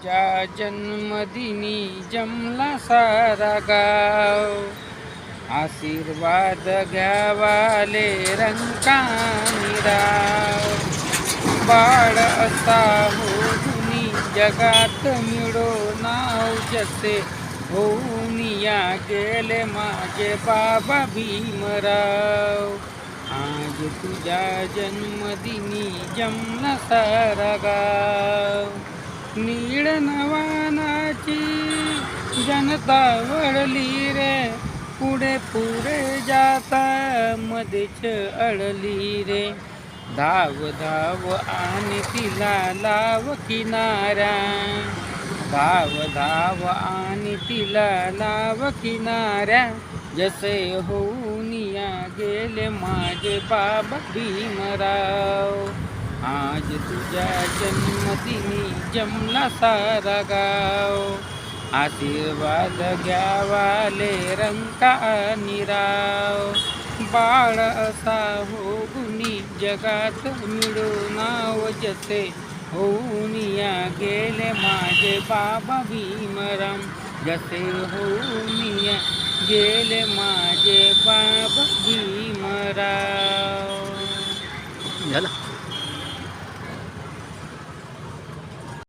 ज्या जन्मदिनी जमला सारा गाव, आशीर्वाद घ्यावाले रंकानी राव. बाळ असा हो गुणी जगात मिळो नाव जसे, होऊन या गेले माझे बाबा भीमराव. आज तुझ्या जन्मदिनी जमला सारा गाव. नीळ नवानाची जनता वळली रे, पुढे पुढे जाता मध्येच अडली रे. धाव धाव आणि तिला लाव किनारा, धाव धाव आणि तिला लाव किनाऱ्या. जसे होऊन या गेले माझे बाबा भीमराव. आज तुझ्या जन्मदिनी जमला सारा गाव, आशीर्वाद घ्यावाले रंकानी राव. बाळ असा हो गुणी जगात मिळो नाव जसे, होऊन या गेले माझे बाबा भीमराव. जसे होऊन या गेले माझे बाबा भीमराव. झालं.